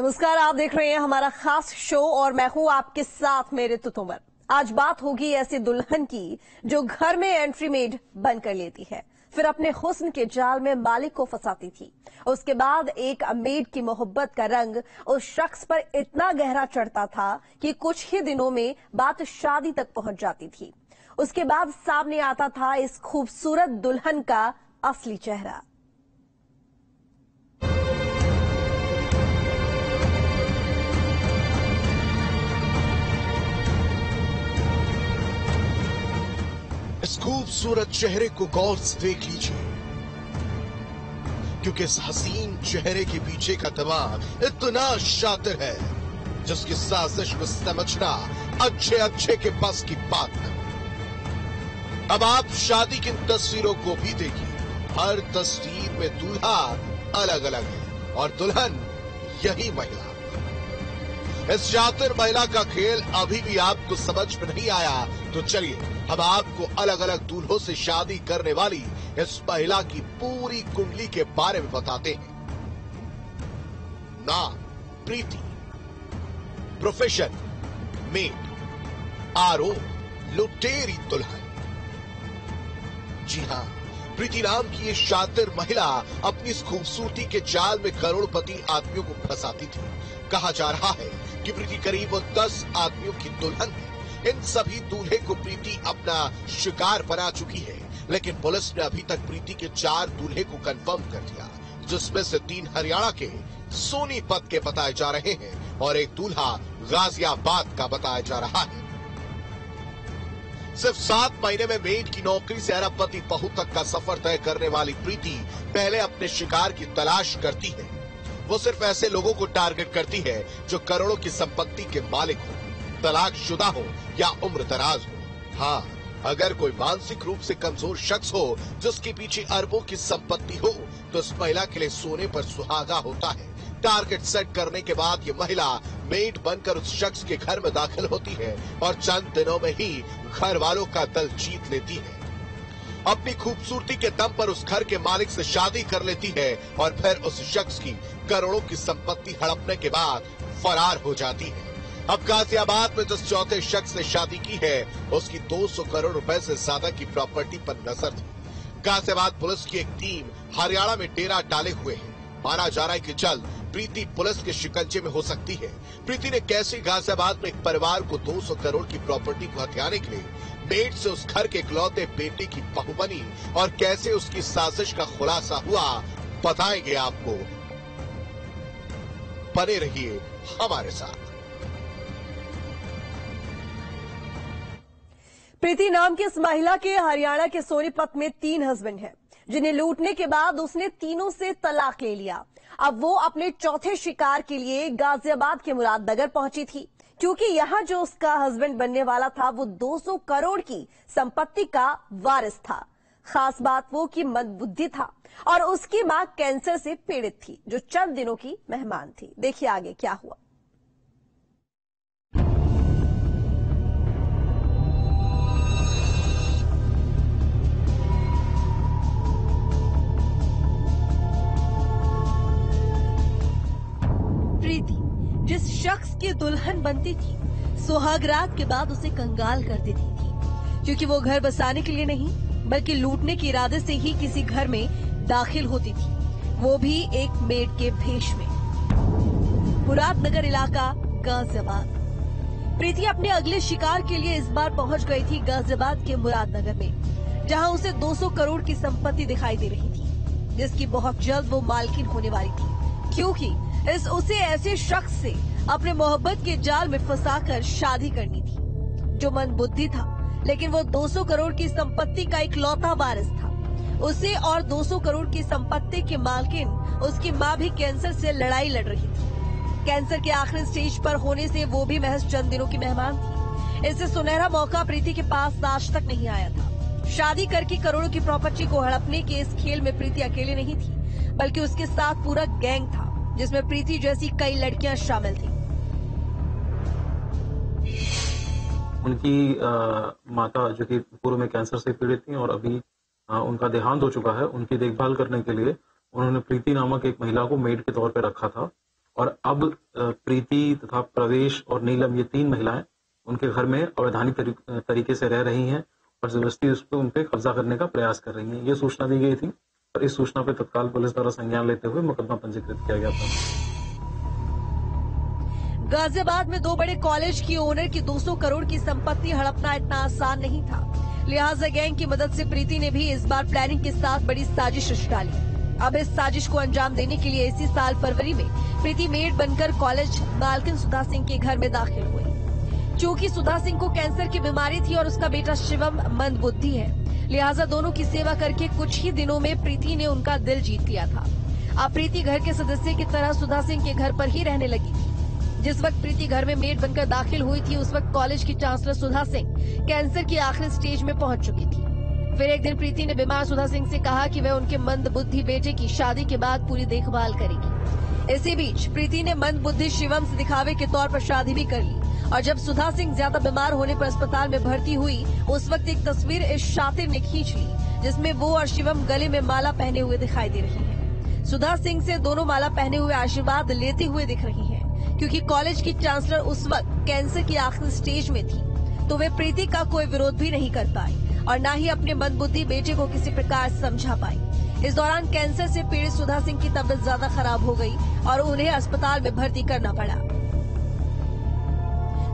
नमस्कार, आप देख रहे हैं हमारा खास शो और मैं हूं आपके साथ मेरे तुतुमर। आज बात होगी ऐसी दुल्हन की जो घर में एंट्री मेड बनकर लेती है, फिर अपने हुस्न के जाल में मालिक को फंसाती थी। उसके बाद एक मेड की मोहब्बत का रंग उस शख्स पर इतना गहरा चढ़ता था कि कुछ ही दिनों में बात शादी तक पहुंच जाती थी। उसके बाद सामने आता था इस खूबसूरत दुल्हन का असली चेहरा। इस खूबसूरत चेहरे को गौर से देख लीजिए, क्योंकि इस हसीन चेहरे के पीछे का दिमाग इतना शातिर है जिसकी साजिश को समझना अच्छे के बस की बात नहीं। अब आप शादी की तस्वीरों को भी देखिए, हर तस्वीर में दूल्हा अलग अलग है और दुल्हन यही महिला। इस शातिर महिला का खेल अभी भी आपको समझ में नहीं आया तो चलिए हम आपको अलग अलग दूल्हों से शादी करने वाली इस महिला की पूरी कुंडली के बारे में बताते हैं। नाम प्रीति, प्रोफेशन मेड, आरोप लुटेरी दुल्हन। जी हां, प्रीति नाम की ये शातिर महिला अपनी इस खूबसूरती के जाल में करोड़पति आदमियों को फंसाती थी। कहा जा रहा है कि प्रीति करीब 10 आदमियों की दुल्हन है। इन सभी दूल्हे को प्रीति अपना शिकार बना चुकी है, लेकिन पुलिस ने अभी तक प्रीति के 4 दूल्हे को कंफर्म कर दिया, जिसमें से 3 हरियाणा के सोनीपत के बताए जा रहे हैं और एक दूल्हा गाजियाबाद का बताया जा रहा है। सिर्फ 7 महीने में मेड की नौकरी से अरबपति बहू तक का सफर तय करने वाली प्रीति पहले अपने शिकार की तलाश करती है। वो सिर्फ ऐसे लोगों को टारगेट करती है जो करोड़ों की संपत्ति के मालिक हो, तलाकशुदा हो या उम्र दराज हो। हाँ, अगर कोई मानसिक रूप से कमजोर शख्स हो जिसके पीछे अरबों की संपत्ति हो तो इस महिला के लिए सोने पर सुहागा होता है। टारगेट सेट करने के बाद ये महिला मेड बनकर उस शख्स के घर में दाखिल होती है और चंद दिनों में ही घर वालों का दिल जीत लेती है। अपनी खूबसूरती के दम पर उस घर के मालिक से शादी कर लेती है और फिर उस शख्स की करोड़ों की संपत्ति हड़पने के बाद फरार हो जाती है। अब गाजियाबाद में जिस चौथे शख्स ने शादी की है उसकी 200 करोड़ रुपए से ज्यादा की प्रॉपर्टी पर नजर थी। गाजियाबाद पुलिस की एक टीम हरियाणा में डेरा डाले हुए है। माना जा रहा है कि जल्द प्रीति पुलिस के शिकंजे में हो सकती है। प्रीति ने कैसे गाजियाबाद में एक परिवार को 200 करोड़ की प्रॉपर्टी को हथियाने के लिए मेड से उस घर के इकलौते बेटे की बहू बनी और कैसे उसकी साजिश का खुलासा हुआ, बताएंगे आपको। बने रहिए हमारे साथ। प्रीति नाम की इस महिला के हरियाणा के सोनीपत में 3 हस्बैंड हैं, जिन्हें लूटने के बाद उसने तीनों से तलाक ले लिया। अब वो अपने चौथे शिकार के लिए गाजियाबाद के मुरादनगर पहुंची थी, क्योंकि यहां जो उसका हस्बैंड बनने वाला था वो 200 करोड़ की संपत्ति का वारिस था। खास बात वो कि मंदबुद्धि था और उसकी मां कैंसर से पीड़ित थी, जो चंद दिनों की मेहमान थी। देखिए आगे क्या हुआ। प्रीति जिस शख्स की दुल्हन बनती थी, सुहागरात के बाद उसे कंगाल कर देती थी, क्योंकि वो घर बसाने के लिए नहीं बल्कि लूटने के इरादे से ही किसी घर में दाखिल होती थी, वो भी एक मेड के भेष में। मुरादनगर इलाका गाजियाबाद। प्रीति अपने अगले शिकार के लिए इस बार पहुंच गई थी गाजियाबाद के मुरादनगर में, जहां उसे 200 करोड़ की संपत्ति दिखाई दे रही थी, जिसकी बहुत जल्द वो मालकिन होने वाली थी, क्योंकि उसे ऐसे शख्स से अपने मोहब्बत के जाल में फंसाकर शादी करनी थी, जो मंदबुद्धि था, लेकिन वो 200 करोड़ की संपत्ति का इकलौता वारिस था। उसे और 200 करोड़ की संपत्ति की मालकिन उसकी मां भी कैंसर से लड़ाई लड़ रही थी। कैंसर के आखिरी स्टेज पर होने से वो भी महज चंद दिनों की मेहमान थी। इससे सुनहरा मौका प्रीति के पास आज तक नहीं आया था। शादी करके करोड़ों की प्रॉपर्टी को हड़पने के इस खेल में प्रीति अकेले नहीं थी, बल्कि उसके साथ पूरा गैंग था, जिसमें प्रीति जैसी कई लड़कियां शामिल थी। उनकी माता जो कि पूर्व में कैंसर से पीड़ित थी और अभी उनका देहांत हो चुका है, उनकी देखभाल करने के लिए उन्होंने प्रीति नामक एक महिला को मेड के तौर पर रखा था और अब प्रीति तथा प्रवेश और नीलम, ये 3 महिलाएं उनके घर में अवैधानिक तरीके से रह रही हैं और जबरदस्ती उस पर उन पर कब्जा करने का प्रयास कर रही हैं। ये सूचना दी गई थी और इस सूचना पर तत्काल पुलिस द्वारा संज्ञान लेते हुए मुकदमा पंजीकृत किया गया था। गाजियाबाद में 2 बड़े कॉलेज की ओनर की 200 करोड़ की संपत्ति हड़पना इतना आसान नहीं था। लिहाजा गैंग की मदद से प्रीति ने भी इस बार प्लानिंग के साथ बड़ी साजिश रच डाली। अब इस साजिश को अंजाम देने के लिए इसी साल फरवरी में प्रीति मेड बनकर कॉलेज मालकिन सुधा सिंह के घर में दाखिल हुई। चूंकि सुधा सिंह को कैंसर की बीमारी थी और उसका बेटा शिवम मंदबुद्धि है, लिहाजा दोनों की सेवा करके कुछ ही दिनों में प्रीति ने उनका दिल जीत लिया था। अब प्रीति घर के सदस्य की तरह सुधा सिंह के घर पर ही रहने लगी थी। जिस वक्त प्रीति घर में मेड बनकर दाखिल हुई थी, उस वक्त कॉलेज की चांसलर सुधा सिंह कैंसर की आखिरी स्टेज में पहुंच चुकी थी। फिर एक दिन प्रीति ने बीमार सुधा सिंह से कहा कि वह उनके मंदबुद्धि बेटे की शादी के बाद पूरी देखभाल करेगी। इसी बीच प्रीति ने मंदबुद्धि शिवम से दिखावे के तौर पर शादी भी कर ली और जब सुधा सिंह ज्यादा बीमार होने पर अस्पताल में भर्ती हुई, उस वक्त एक तस्वीर इस शातिर ने खींच ली जिसमें वो और शिवम गले में माला पहने हुए दिखाई दे रही है। सुधा सिंह से दोनों माला पहने हुए आशीर्वाद लेते हुए दिख रही है। क्योंकि कॉलेज की चांसलर उस वक्त कैंसर की आखिरी स्टेज में थी, तो वे प्रीति का कोई विरोध भी नहीं कर पाई और न ही अपने मंदबुद्धि बेटे को किसी प्रकार समझा पाई। इस दौरान कैंसर से पीड़ित सुधा सिंह की तबीयत ज्यादा खराब हो गई और उन्हें अस्पताल में भर्ती करना पड़ा।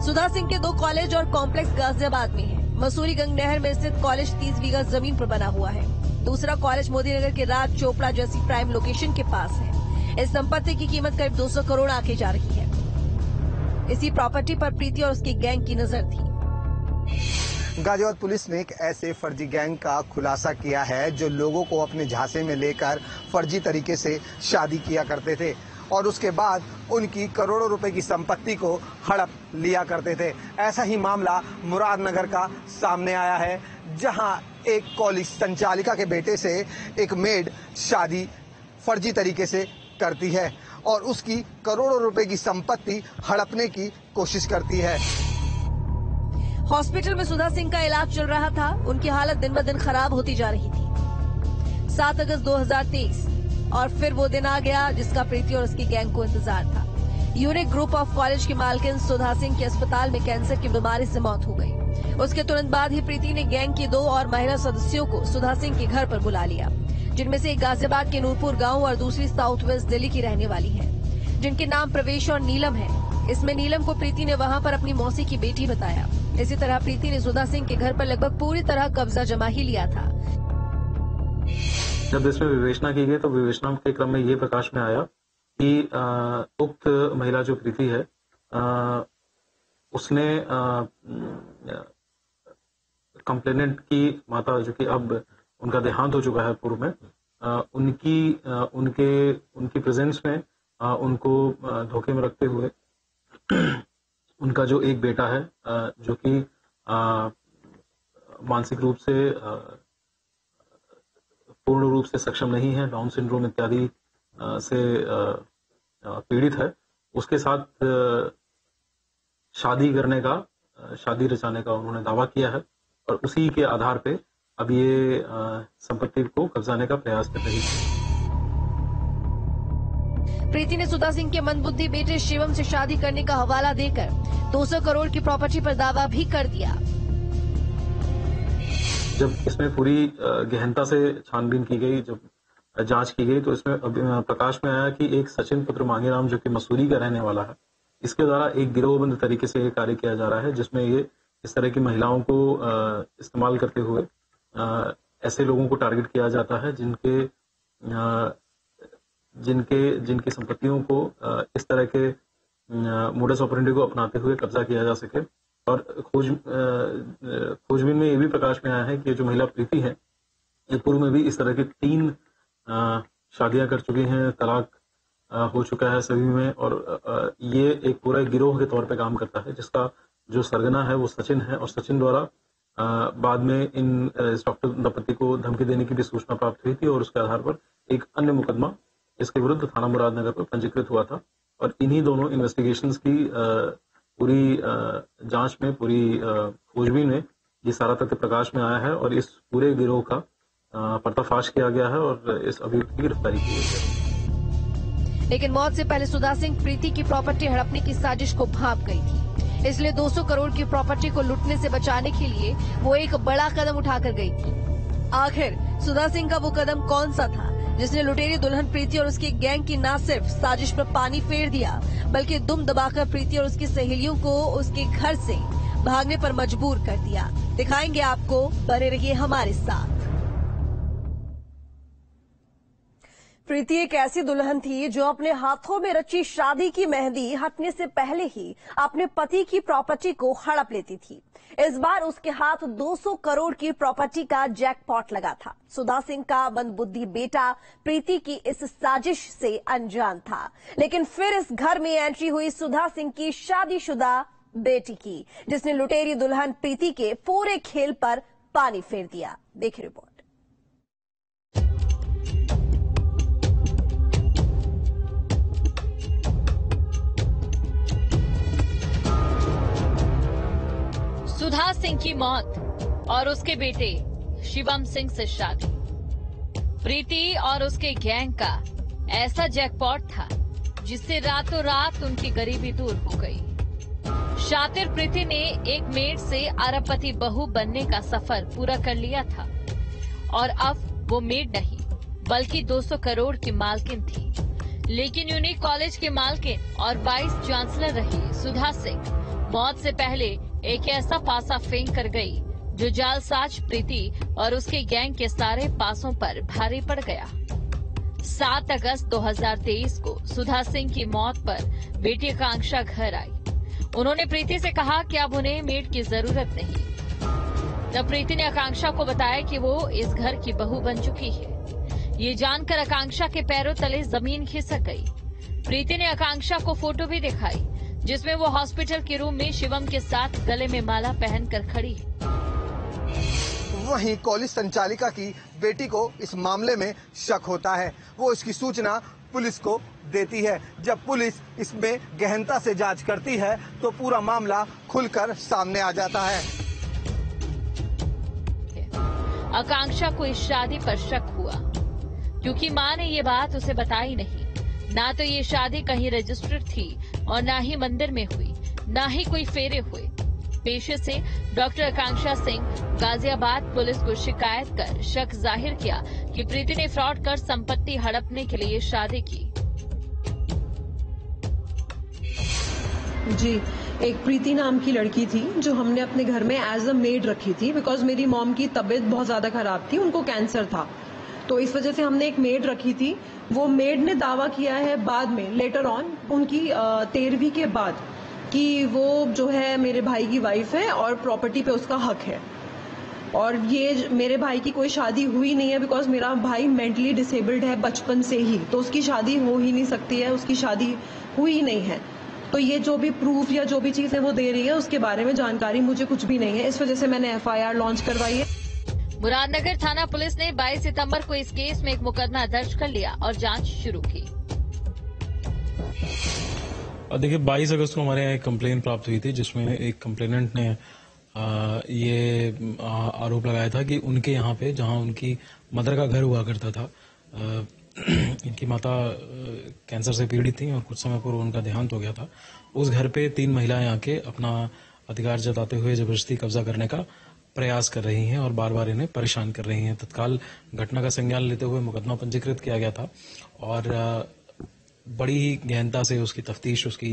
सुधा सिंह के 2 कॉलेज और कॉम्प्लेक्स गाजियाबाद में है। मसूरी गंग नहर में स्थित कॉलेज 30 बीघा जमीन पर बना हुआ है। दूसरा कॉलेज मोदी नगर के राज चोपड़ा जैसी प्राइम लोकेशन के पास है। इस संपत्ति की कीमत करीब 200 करोड़ आके जा रही है। इसी प्रॉपर्टी पर प्रीति और उसकी गैंग की नजर थी। गाजियाबाद पुलिस ने एक ऐसे फर्जी गैंग का खुलासा किया है जो लोगों को अपने झांसे में लेकर फर्जी तरीके से शादी किया करते थे और उसके बाद उनकी करोड़ों रुपए की संपत्ति को हड़प लिया करते थे। ऐसा ही मामला मुरादनगर का सामने आया है, जहां एक कॉलेज संचालिका के बेटे से एक मेड शादी फर्जी तरीके से करती है और उसकी करोड़ों रुपए की संपत्ति हड़पने की कोशिश करती है। हॉस्पिटल में सुधा सिंह का इलाज चल रहा था। उनकी हालत दिन ब दिन खराब होती जा रही थी। 7 अगस्त 2023 और फिर वो दिन आ गया जिसका प्रीति और उसकी गैंग को इंतजार था। यूनिक ग्रुप ऑफ कॉलेज की मालकिन सुधा सिंह की अस्पताल में कैंसर की बीमारी से मौत हो गई। उसके तुरंत बाद ही प्रीति ने गैंग की 2 और महिला सदस्यों को सुधा सिंह के घर पर बुला लिया, जिनमें से एक गाजियाबाद के नूरपुर गांव और दूसरी साउथ वेस्ट दिल्ली की रहने वाली है, जिनके नाम प्रवेश और नीलम है। इसमें नीलम को प्रीति ने वहां पर अपनी मौसी की बेटी बताया। इसी तरह प्रीति ने सुधा सिंह के घर पर लगभग पूरी तरह कब्जा जमा ही लिया था। जब इसमें विवेचना की गई तो विवेचना के क्रम में ये प्रकाश में आया कि उक्त महिला जो प्रीति है, उसने कंप्लेनेंट की माता, जो कि अब उनका देहांत हो चुका है पूर्व में, उनकी प्रेजेंस में उनको धोखे में रखते हुए उनका जो एक बेटा है जो कि मानसिक रूप से पूर्ण रूप से सक्षम नहीं है, डाउन सिंड्रोम इत्यादि से पीड़ित है, उसके साथ शादी रचाने का उन्होंने दावा किया है और उसी के आधार पे अब ये संपत्ति को कब्जाने का प्रयास कर रही है। प्रीति ने सुधा सिंह के मंदबुद्धि बेटे शिवम से शादी करने का हवाला देकर 200 करोड़ की प्रॉपर्टी पर दावा भी कर दिया। जब इसमें पूरी गहनता से छानबीन की गई, जब जांच की गई, तो इसमें प्रकाश में आया कि एक सचिन पुत्र मांगेराम, जो कि मसूरी का रहने वाला है, इसके द्वारा एक गिरोहबंद तरीके से ये कार्य किया जा रहा है, जिसमें ये इस तरह की महिलाओं को इस्तेमाल करते हुए ऐसे लोगों को टारगेट किया जाता है जिनकी संपत्तियों को इस तरह के मोडस ऑपरेंडी को अपनाते हुए कब्जा किया जा सके। और खोजबीन में ये भी प्रकाश में आया है कि जो महिला प्रीति है, ये पूर्व में भी इस तरह की 3 शादियां कर चुकी हैं, तलाक हो चुका है सभी में, और ये एक पूरा गिरोह के तौर पे काम करता है, जिसका जो सरगना है वो सचिन है। और सचिन द्वारा बाद में इस डॉक्टर दंपति को धमकी देने की भी सूचना प्राप्त हुई थी और उसके आधार पर एक अन्य मुकदमा इसके विरुद्ध थाना मुरादनगर पर पंजीकृत हुआ था। और इन्हीं दोनों इन्वेस्टिगेशंस की पूरी जांच में, पूरी खोजबीन में ये सारा तथ्य प्रकाश में आया है और इस पूरे गिरोह का पर्दाफाश किया गया है और इस अभियुक्त की गिरफ्तारी की गई है। लेकिन मौत से पहले सुधा सिंह प्रीति की प्रॉपर्टी हड़पने की साजिश को भांप गई थी। इसलिए 200 करोड़ की प्रॉपर्टी को लूटने से बचाने के लिए वो एक बड़ा कदम उठाकर गई थी। आखिर सुधा सिंह का वो कदम कौन सा था जिसने लुटेरी दुल्हन प्रीति और उसकी गैंग की न सिर्फ साजिश पर पानी फेर दिया, बल्कि दुम दबाकर प्रीति और उसकी सहेलियों को उसके घर से भागने पर मजबूर कर दिया। दिखाएंगे आपको, बने रहिए हमारे साथ। प्रीति एक ऐसी दुल्हन थी जो अपने हाथों में रची शादी की मेहंदी हटने से पहले ही अपने पति की प्रॉपर्टी को हड़प लेती थी। इस बार उसके हाथ 200 करोड़ की प्रॉपर्टी का जैकपॉट लगा था। सुधा सिंह का मंदबुद्धि बेटा प्रीति की इस साजिश से अनजान था, लेकिन फिर इस घर में एंट्री हुई सुधा सिंह की शादीशुदा बेटी की, जिसने लुटेरी दुल्हन प्रीति के पूरे खेल पर पानी फेर दिया। देखिए रिपोर्ट। सुधा सिंह की मौत और उसके बेटे शिवम सिंह से शादी। प्रीति और उसके गैंग का ऐसा जैकपॉट था जिससे रातों रात उनकी गरीबी दूर हो गई। शातिर प्रीति ने एक मेड से अरबपति बहू बनने का सफर पूरा कर लिया था और अब वो मेड नहीं बल्कि 200 करोड़ की मालकिन थी। लेकिन यूनिक कॉलेज के मालकिन और वाइस चांसलर रही सुधा सिंह मौत से पहले एक ऐसा पासा फेंक कर गई जो जालसाज प्रीति और उसके गैंग के सारे पासों पर भारी पड़ गया। 7 अगस्त 2023 को सुधा सिंह की मौत पर बेटी आकांक्षा घर आई। उन्होंने प्रीति से कहा कि अब उन्हें मेड की जरूरत नहीं। तब प्रीति ने आकांक्षा को बताया कि वो इस घर की बहू बन चुकी है। ये जानकर आकांक्षा के पैरों तले जमीन खिसक गई। प्रीति ने आकांक्षा को फोटो भी दिखाई जिसमें वो हॉस्पिटल के रूम में शिवम के साथ गले में माला पहनकर खड़ी है। वहीं कॉलेज संचालिका की बेटी को इस मामले में शक होता है। वो इसकी सूचना पुलिस को देती है। जब पुलिस इसमें गहनता से जांच करती है तो पूरा मामला खुलकर सामने आ जाता है। आकांक्षा को इस शादी पर शक हुआ क्योंकि मां ने ये बात उसे बताई नहीं। ना तो ये शादी कहीं रजिस्टर्ड थी और ना ही मंदिर में हुई, ना ही कोई फेरे हुए। पेशे से डॉक्टर आकांक्षा सिंह गाजियाबाद पुलिस को शिकायत कर शक जाहिर किया कि प्रीति ने फ्रॉड कर संपत्ति हड़पने के लिए शादी की। जी, एक प्रीति नाम की लड़की थी जो हमने अपने घर में एज अ मेड रखी थी बिकॉज मेरी मॉम की तबीयत बहुत ज्यादा खराब थी, उनको कैंसर था, तो इस वजह से हमने एक मेड रखी थी। वो मेड ने दावा किया है बाद में लेटर ऑन उनकी 13वीं के बाद कि वो जो है मेरे भाई की वाइफ है और प्रॉपर्टी पे उसका हक है। और ये मेरे भाई की कोई शादी हुई नहीं है बिकॉज मेरा भाई मेंटली डिसेबल्ड है बचपन से ही, तो उसकी शादी हो ही नहीं सकती है, उसकी शादी हुई ही नहीं है। तो ये जो भी प्रूफ या जो भी चीजें वो दे रही है उसके बारे में जानकारी मुझे कुछ भी नहीं है। इस वजह से मैंने FIR लॉन्च करवाई है। मुरादनगर थाना पुलिस ने 22 सितंबर को इस केस में एक मुकदमा दर्ज कर लिया और जांच शुरू की। देखिए 22 अगस्त को हमारे यहाँ एक कंप्लेन प्राप्त हुई थी जिसमें एक कंप्लेनेंट ने ये आरोप लगाया था कि उनके यहाँ पे जहाँ उनकी मदर का घर हुआ करता था, इनकी माता कैंसर से पीड़ित थी और कुछ समय पूर्व उनका देहांत हो गया था। उस घर पे 3 महिलाएं आके अपना अधिकार जताते हुए जबरदस्ती कब्जा करने का प्रयास कर रही हैं और बार बार इन्हें परेशान कर रही हैं। तत्काल घटना का संज्ञान लेते हुए मुकदमा पंजीकृत किया गया था और बड़ी ही गहनता से उसकी तफ्तीश, उसकी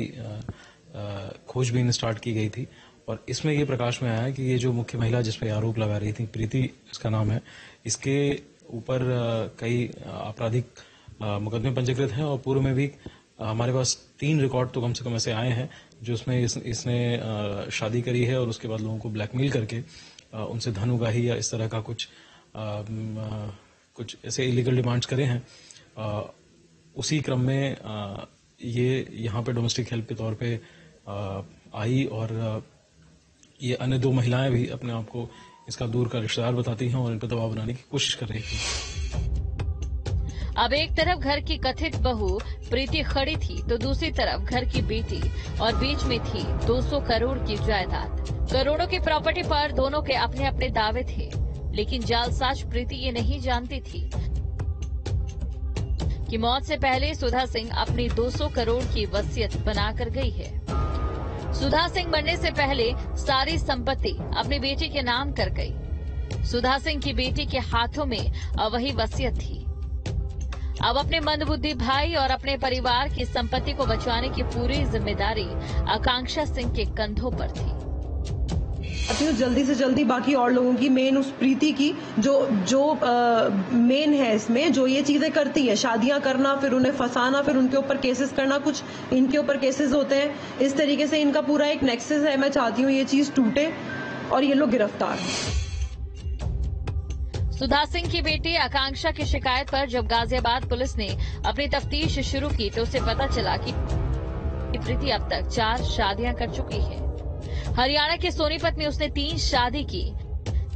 खोजबीन स्टार्ट की गई थी। और इसमें ये प्रकाश में आया कि ये जो मुख्य महिला जिस पे आरोप लगा रही थी, प्रीति इसका नाम है, इसके ऊपर कई आपराधिक मुकदमे पंजीकृत हैं और पूर्व में भी हमारे पास 3 रिकॉर्ड तो कम से कम ऐसे आए हैं जो उसमें इसने शादी करी है और उसके बाद लोगों को ब्लैकमेल करके उनसे धन उगाही या इस तरह का कुछ ऐसे इलीगल डिमांड्स करे हैं। उसी क्रम में ये यहाँ पे डोमेस्टिक हेल्प के तौर पे आई और ये अन्य 2 महिलाएं भी अपने आप को इसका दूर का रिश्तेदार बताती हैं और इन पर दबाव बनाने की कोशिश कर रही थी। अब एक तरफ घर की कथित बहू प्रीति खड़ी थी तो दूसरी तरफ घर की बेटी और बीच में थी 200 करोड़ की जायदाद। करोड़ों की प्रॉपर्टी पर दोनों के अपने अपने दावे थे, लेकिन जालसाज प्रीति ये नहीं जानती थी कि मौत से पहले सुधा सिंह अपनी 200 करोड़ की वसीयत बनाकर गई है। सुधा सिंह मरने से पहले सारी संपत्ति अपनी बेटी के नाम कर गई। सुधा सिंह की बेटी के हाथों में वही वसीयत थी। अब अपने मंदबुद्धि भाई और अपने परिवार की संपत्ति को बचाने की पूरी जिम्मेदारी आकांक्षा सिंह के कंधों पर थी। जल्दी से जल्दी बाकी और लोगों की, मेन उस प्रीति की जो मेन है इसमें, जो ये चीजें करती है, शादियां करना, फिर उन्हें फंसाना, फिर उनके ऊपर केसेस करना, कुछ इनके ऊपर केसेस होते हैं, इस तरीके से इनका पूरा एक नेक्सस है। मैं चाहती हूँ ये चीज टूटे और ये लोग गिरफ्तार हैं। सुधा सिंह की बेटी आकांक्षा की शिकायत पर जब गाजियाबाद पुलिस ने अपनी तफ्तीश शुरू की तो उसे पता चला कि प्रीति अब तक 4 शादियां कर चुकी है। हरियाणा के सोनीपत में उसने 3 शादी की।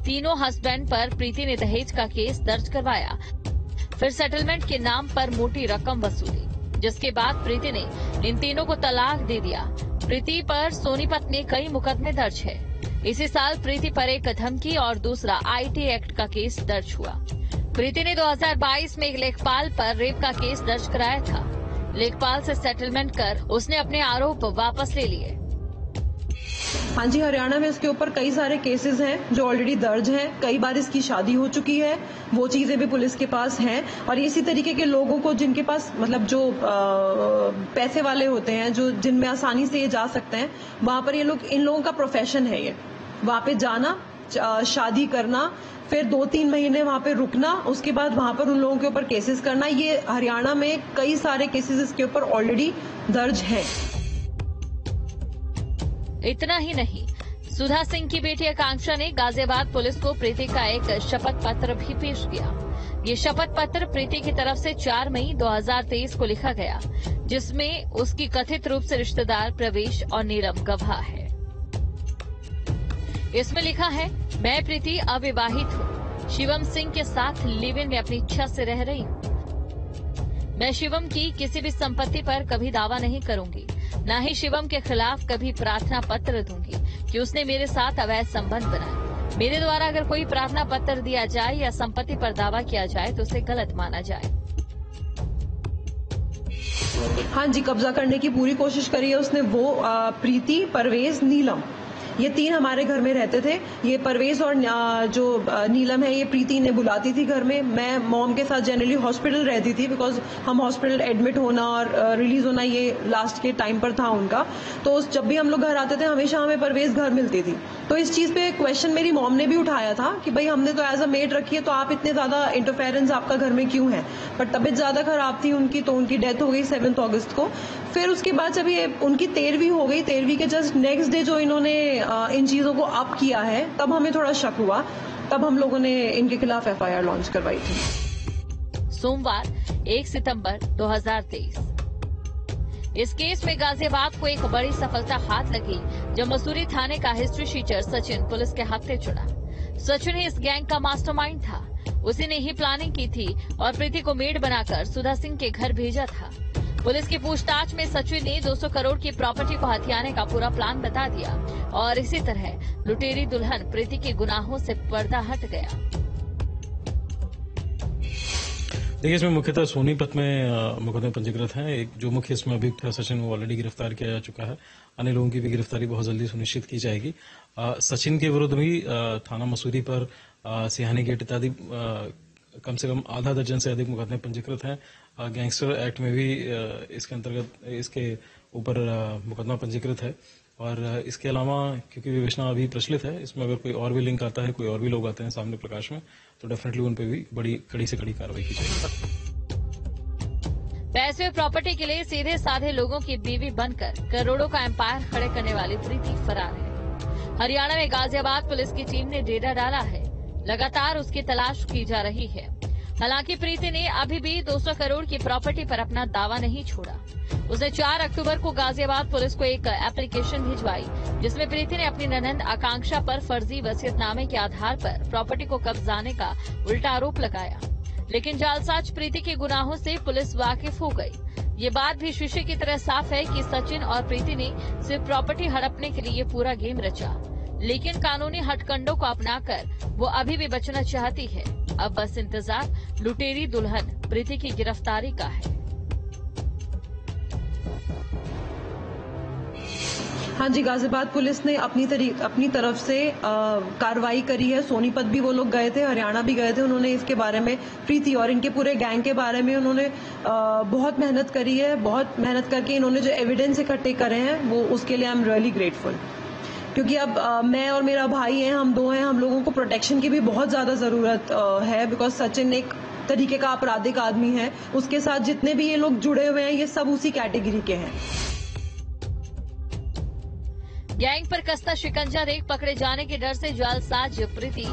तीनों हस्बैंड पर प्रीति ने दहेज का केस दर्ज करवाया, फिर सेटलमेंट के नाम पर मोटी रकम वसूली, जिसके बाद प्रीति ने इन तीनों को तलाक दे दिया। प्रीति पर सोनीपत में कई मुकदमे दर्ज है। इसी साल प्रीति पर एक धमकी और दूसरा IT एक्ट का केस दर्ज हुआ। प्रीति ने 2022 में एक लेखपाल पर रेप का केस दर्ज कराया था। लेखपाल से सेटलमेंट कर उसने अपने आरोप वापस ले लिए। हाँ जी, हरियाणा में इसके ऊपर कई सारे केसेस हैं जो ऑलरेडी दर्ज हैं। कई बार इसकी शादी हो चुकी है, वो चीजें भी पुलिस के पास हैं। और इसी तरीके के लोगों को जिनके पास मतलब जो पैसे वाले होते हैं, जो जिनमें आसानी से ये जा सकते हैं, वहां पर ये लोग, इन लोगों का प्रोफेशन है ये, वहां पे जाना, शादी करना, फिर 2-3 महीने वहां पे रुकना, उसके बाद वहां पर उन लोगों के ऊपर केसेस करना। ये हरियाणा में कई सारे केसेस इसके ऊपर ऑलरेडी दर्ज हैं। इतना ही नहीं, सुधा सिंह की बेटी आकांक्षा ने गाजियाबाद पुलिस को प्रीति का एक शपथ पत्र भी पेश किया। ये शपथ पत्र प्रीति की तरफ से 4 मई 2023 को लिखा गया, जिसमें उसकी कथित रूप से रिश्तेदार प्रवेश और नीलम गवाह है। इसमें लिखा है, मैं प्रीति अविवाहित हूँ, शिवम सिंह के साथ लिव इन में अपनी इच्छा से रह रही हूँ। मैं शिवम की किसी भी संपत्ति पर कभी दावा नहीं करूंगी, न ही शिवम के खिलाफ कभी प्रार्थना पत्र दूंगी कि उसने मेरे साथ अवैध संबंध बनाए। मेरे द्वारा अगर कोई प्रार्थना पत्र दिया जाए या संपत्ति पर दावा किया जाए तो उसे गलत माना जाए। हाँ जी, कब्जा करने की पूरी कोशिश करी है उसने। वो प्रीति, परवेज, नीलम, ये 3 हमारे घर में रहते थे। ये परवेज और जो नीलम है, ये प्रीति ने बुलाती थी घर में। मैं मॉम के साथ जनरली हॉस्पिटल रहती थी, बिकॉज हम हॉस्पिटल एडमिट होना और रिलीज होना ये लास्ट के टाइम पर था उनका। तो जब भी हम लोग घर आते थे, हमेशा हमें परवेज घर मिलती थी। तो इस चीज पे क्वेश्चन मेरी मॉम ने भी उठाया था कि भाई हमने तो एज अ मेड रखी है, तो आप इतने ज्यादा इंटरफेरेंस आपका घर में क्यों है। बट तबीयत ज्यादा खराब थी उनकी, तो उनकी डेथ हो गई 7 अगस्त को। फिर उसके बाद जब ये उनकी 13वीं हो गई, 13वीं के जस्ट नेक्स्ट डे जो इन्होंने इन चीजों को अप किया है, तब हमें थोड़ा शक हुआ। तब हम लोगों ने इनके खिलाफ FIR लॉन्च करवाई थी। सोमवार 1 सितंबर 2023 इस केस में गाजियाबाद को एक बड़ी सफलता हाथ लगी जब मसूरी थाने का हिस्ट्री शीटर सचिन पुलिस के हत्थे चढ़ा। सचिन ही इस गैंग का मास्टरमाइंड था। उसी ने ही प्लानिंग की थी और प्रीति को मेड बनाकर सुधा सिंह के घर भेजा था। पुलिस की पूछताछ में सचिन ने 200 करोड़ की प्रॉपर्टी को हथियाने का पूरा प्लान बता दिया और इसी तरह लुटेरी दुल्हन प्रीति के गुनाहों से पर्दा हट गया। देखिए, इसमें मुख्यतः सोनीपत में मुकदमे पंजीकृत हैं। एक जो मुख्य इसमें अभियुक्त है सचिन, वो ऑलरेडी गिरफ्तार किया जा चुका है। अन्य लोगों की भी गिरफ्तारी बहुत जल्दी सुनिश्चित की जाएगी। सचिन के विरुद्ध भी थाना मसूरी पर सिहानी गेट इत्यादि कम से कम आधा दर्जन से अधिक मुकदमे पंजीकृत हैं। गैंगस्टर एक्ट में भी इसके अंतर्गत इसके ऊपर मुकदमा पंजीकृत है। और इसके अलावा क्योंकि विवेचना अभी प्रचलित है, इसमें अगर कोई और भी लिंक आता है, कोई और भी लोग आते हैं सामने प्रकाश में, तो डेफिनेटली उन पे भी बड़ी कड़ी से कड़ी कार्रवाई की जाएगी। पैसे और प्रॉपर्टी के लिए सीधे साधे लोगों की बीवी बनकर करोड़ों का एम्पायर खड़े करने वाली प्रीति फरार है। हरियाणा में गाजियाबाद पुलिस की टीम ने डेरा डाला है। लगातार उसकी तलाश की जा रही है। हालांकि प्रीति ने अभी भी 200 करोड़ की प्रॉपर्टी पर अपना दावा नहीं छोड़ा। उसने 4 अक्टूबर को गाजियाबाद पुलिस को एक एप्लीकेशन भिजवाई, जिसमें प्रीति ने अपनी ननंद आकांक्षा पर फर्जी वसीयतनामे के आधार पर प्रॉपर्टी को कब्जाने का उल्टा आरोप लगाया। लेकिन जालसाज प्रीति के गुनाहों से पुलिस वाकिफ हो गई। ये बात भी शीशे की तरह साफ है कि सचिन और प्रीति ने सिर्फ प्रॉपर्टी हड़पने के लिए पूरा गेम रचा। लेकिन कानूनी हथकंडों को अपनाकर वो अभी भी बचना चाहती है। अब बस इंतजार लुटेरी दुल्हन प्रीति की गिरफ्तारी का है। हाँ जी, गाजियाबाद पुलिस ने अपनी तरफ से कार्रवाई करी है। सोनीपत भी वो लोग गए थे, हरियाणा भी गए थे। उन्होंने इसके बारे में, प्रीति और इनके पूरे गैंग के बारे में उन्होंने बहुत मेहनत करी है। बहुत मेहनत करके इन्होंने जो एविडेंस इकट्ठे करे हैं वो उसके लिए आई एम रियली ग्रेटफुल। क्योंकि अब मैं और मेरा भाई हैं, हम दो हैं, हम लोगों को प्रोटेक्शन की भी बहुत ज्यादा जरूरत है। बिकॉज सचिन एक तरीके का आपराधिक आदमी है, उसके साथ जितने भी ये लोग जुड़े हुए हैं ये सब उसी कैटेगरी के हैं। गैंग पर कसता शिकंजा देख पकड़े जाने के डर से जालसाज प्रीति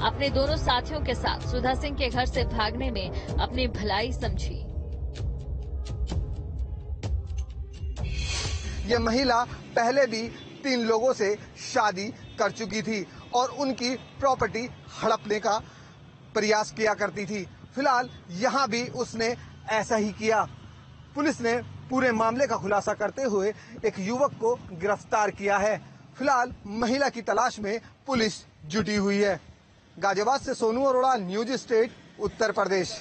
अपने दोनों साथियों के साथ सुधा सिंह के घर से भागने में अपनी भलाई समझी। ये महिला पहले भी 3 लोगों से शादी कर चुकी थी और उनकी प्रॉपर्टी हड़पने का प्रयास किया करती थी। फिलहाल यहाँ भी उसने ऐसा ही किया। पुलिस ने पूरे मामले का खुलासा करते हुए एक युवक को गिरफ्तार किया है। फिलहाल महिला की तलाश में पुलिस जुटी हुई है। गाजियाबाद से सोनू अरोड़ा, न्यूज स्टेट, उत्तर प्रदेश।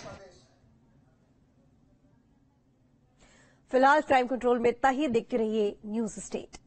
फिलहाल क्राइम कंट्रोल में इतना ही। देखते रहिए न्यूज स्टेट।